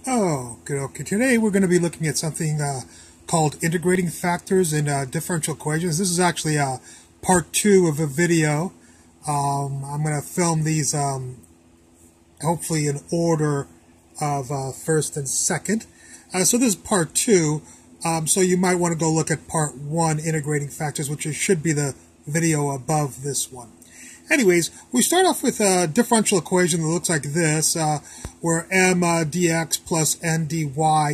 Oh, good. Okay. Today we're going to be looking at something called integrating factors in differential equations. This is actually part 2 of a video. I'm going to film these hopefully in order of first and second. So this is part 2. So you might want to go look at part 1, integrating factors, which should be the video above this one. Anyways, we start off with a differential equation that looks like this, where m dx plus n dy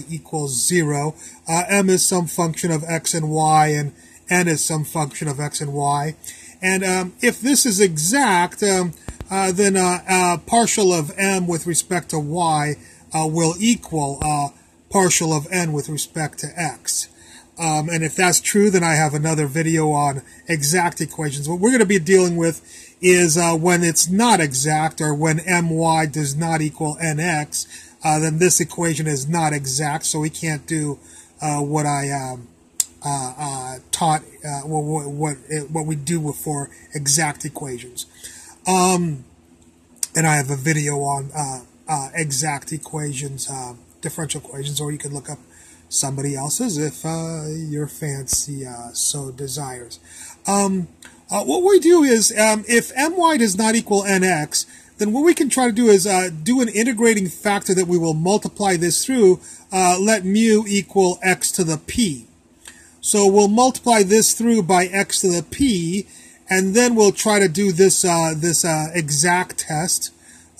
equals 0. M is some function of x and y, and n is some function of x and y. And if this is exact, then partial of m with respect to y will equal partial of n with respect to x. And if that's true, then I have another video on exact equations. What we're going to be dealing with is when it's not exact, or when my does not equal nx, then this equation is not exact, so we can't do what I taught, what we do for exact equations. And I have a video on exact equations, differential equations, or you can look up somebody else's if your fancy so desires. What we do is, if my does not equal nx, then what we can try to do is do an integrating factor that we will multiply this through, let mu equal x to the p. So we'll multiply this through by x to the p, and then we'll try to do this exact test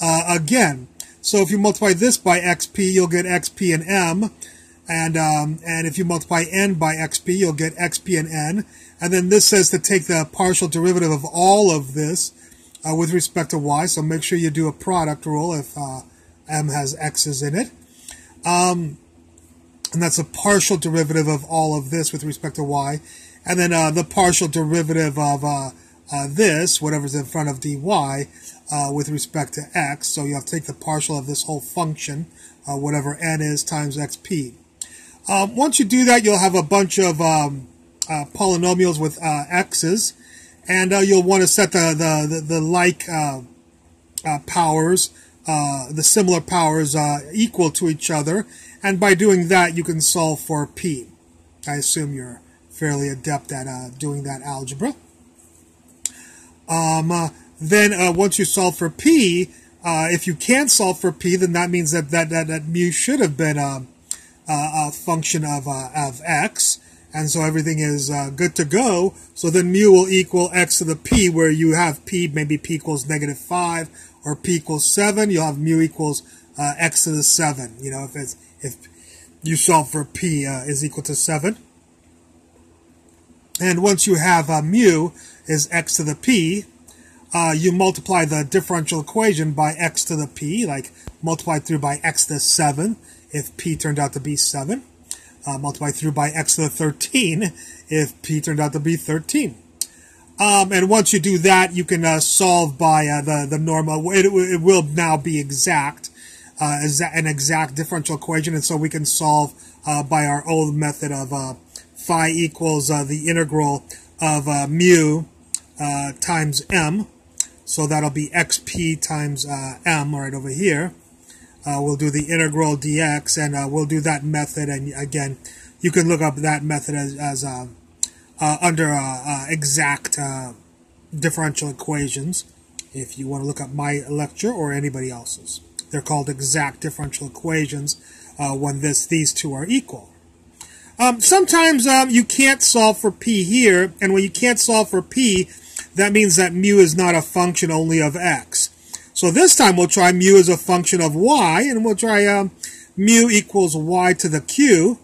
again. So if you multiply this by xp, you'll get xp and m. And if you multiply n by xp, you'll get xp and n. And then this says to take the partial derivative of all of this with respect to y. So make sure you do a product rule if m has x's in it. And that's a partial derivative of all of this with respect to y. And then the partial derivative of this, whatever's in front of dy, with respect to x. So you have to take the partial of this whole function, whatever n is, times xp. Once you do that, you'll have a bunch of polynomials with x's, and you'll want to set the like powers, the similar powers equal to each other, and by doing that you can solve for p. I assume you're fairly adept at doing that algebra. Then once you solve for p, if you can't solve for p, then that means that mu should have been a function of x, and so everything is good to go. So then mu will equal x to the p, where you have p, maybe p equals -5 or p equals 7. You'll have mu equals x to the 7. You know, if you solve for p is equal to 7. And once you have mu is x to the p, you multiply the differential equation by x to the p, like multiply through by x to the 7 if p turned out to be 7. Multiply through by x to the 13 if p turned out to be 13. And once you do that, you can solve by the normal. It will now be exact, an exact differential equation, and so we can solve by our old method of phi equals the integral of mu times m. So that'll be xp times m right over here. We'll do the integral dx, and we'll do that method. And again, you can look up that method as under exact differential equations if you want to look up my lecture or anybody else's. They're called exact differential equations when these two are equal. Sometimes you can't solve for p here, and when you can't solve for p, that means that mu is not a function only of x. So this time we'll try mu as a function of y, and we'll try mu equals y to the q.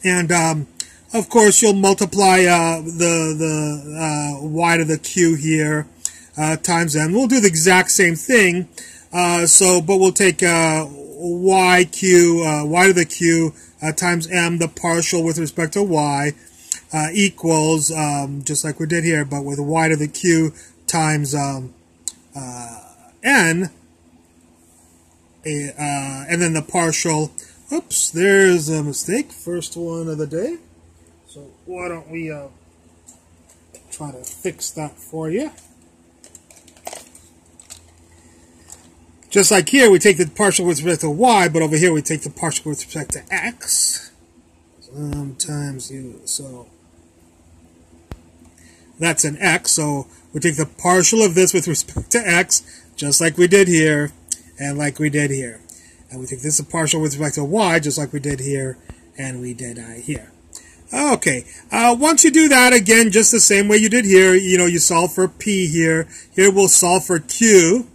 And of course you'll multiply the y to the q here times n. We'll do the exact same thing. But we'll take y to the q times m, the partial with respect to y, equals, just like we did here, but with y to the q times n, and then the partial. Oops, there's a mistake. First one of the day. So why don't we try to fix that for you. Just like here, we take the partial with respect to y, but over here we take the partial with respect to x. Times u. So that's an x. So we take the partial of this with respect to x, just like we did here, and like we did here. And we take this partial with respect to y, just like we did here, and we did here. Okay, once you do that, again, just the same way you did here, you solve for p here. Here we'll solve for q.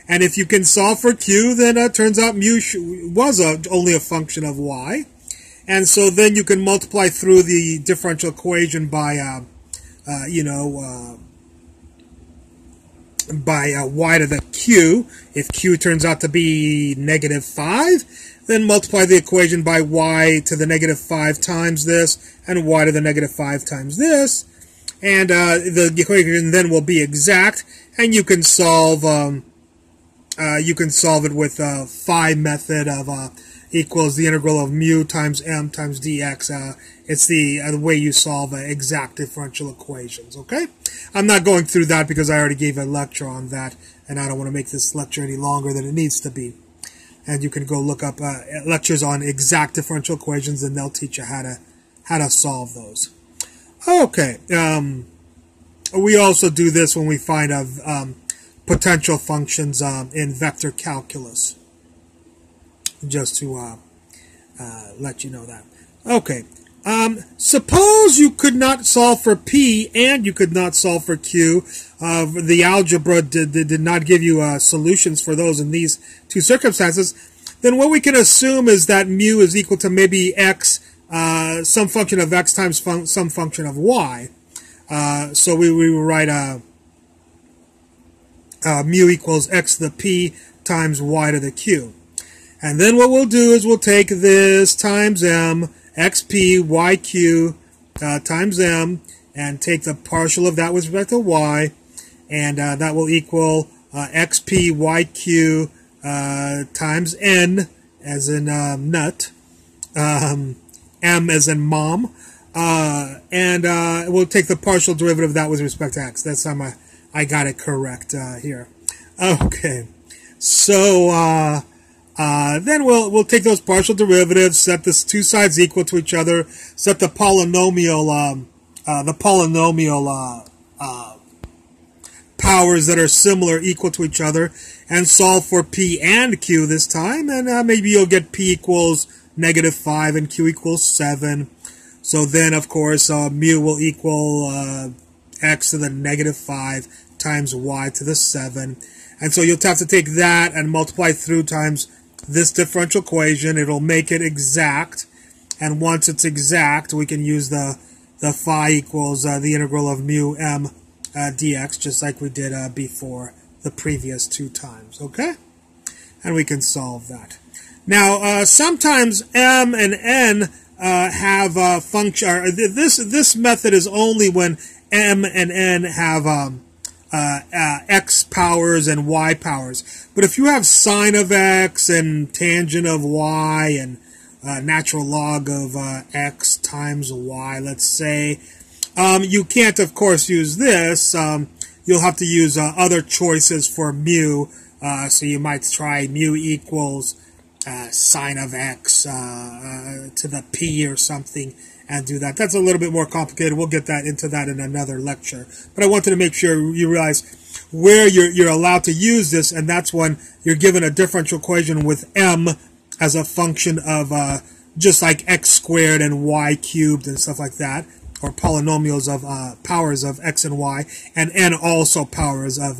And if you can solve for q, then it turns out mu was only a function of y. And so then you can multiply through the differential equation by, y to the q. If q turns out to be -5, then multiply the equation by y to the -5 times this, and y to the -5 times this. And the equation then will be exact, and you can solve it with phi method of equals the integral of mu times m times dx. It's the way you solve exact differential equations, okay? I'm not going through that because I already gave a lecture on that, and I don't want to make this lecture any longer than it needs to be. And you can go look up lectures on exact differential equations, and they'll teach you how to solve those. Okay. We also do this when we find potential functions in vector calculus, just to let you know that. Okay, suppose you could not solve for p and you could not solve for q. The algebra did not give you solutions for those in these two circumstances. Then what we can assume is that mu is equal to maybe x, some function of x times some function of y. So we will write mu equals x to the p times y to the q. And then what we'll do is we'll take this times m, xp, yq times m, and take the partial of that with respect to y, and that will equal xp, yq times n, as in nut, m as in mom, and we'll take the partial derivative of that with respect to x. That's how I got it correct here. Okay, so then we'll take those partial derivatives, set the two sides equal to each other, set the polynomial powers that are similar equal to each other, and solve for p and q this time, and maybe you'll get p equals -5 and q equals 7. So then, of course, mu will equal x to the -5 times y to the 7. And so you'll have to take that and multiply through times this differential equation. It'll make it exact. And once it's exact, we can use the phi equals the integral of mu m dx, just like we did before the previous two times. Okay? And we can solve that. Now, sometimes m and n have a function. This method is only when m and n have x powers and y powers. But if you have sine of x and tangent of y and natural log of x times y, let's say, you can't, of course, use this. You'll have to use other choices for mu. So you might try mu equals sine of x to the p or something, and do that. That's a little bit more complicated. We'll get into that in another lecture. But I wanted to make sure you realize where you're allowed to use this, and that's when you're given a differential equation with m as a function of just like x squared and y cubed and stuff like that, or polynomials of powers of x and y, and n also powers of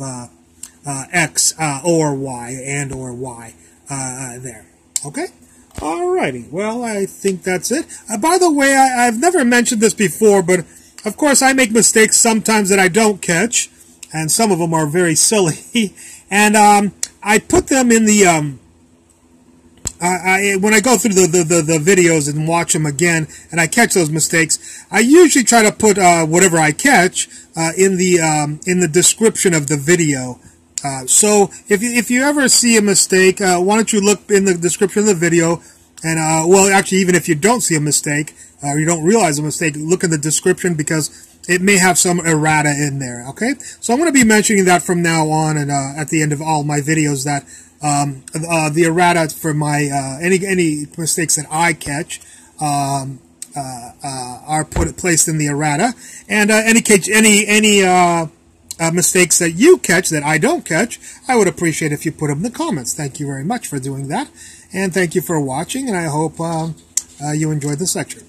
x or y and or y there. Okay? Alrighty, well, I think that's it. By the way, I've never mentioned this before, but of course I make mistakes sometimes that I don't catch, and some of them are very silly. And I put them in the when I go through the videos and watch them again, and I catch those mistakes, I usually try to put whatever I catch in the description of the video. So if you ever see a mistake, why don't you look in the description of the video, and well, actually, even if you don't see a mistake or you don't realize a mistake, look in the description, because it may have some errata in there. Okay, so I'm going to be mentioning that from now on, and at the end of all my videos, that the errata for my any mistakes that I catch are placed in the errata, and any mistakes that you catch that I don't catch, I would appreciate if you put them in the comments. Thank you very much for doing that, and thank you for watching, and I hope you enjoyed this lecture.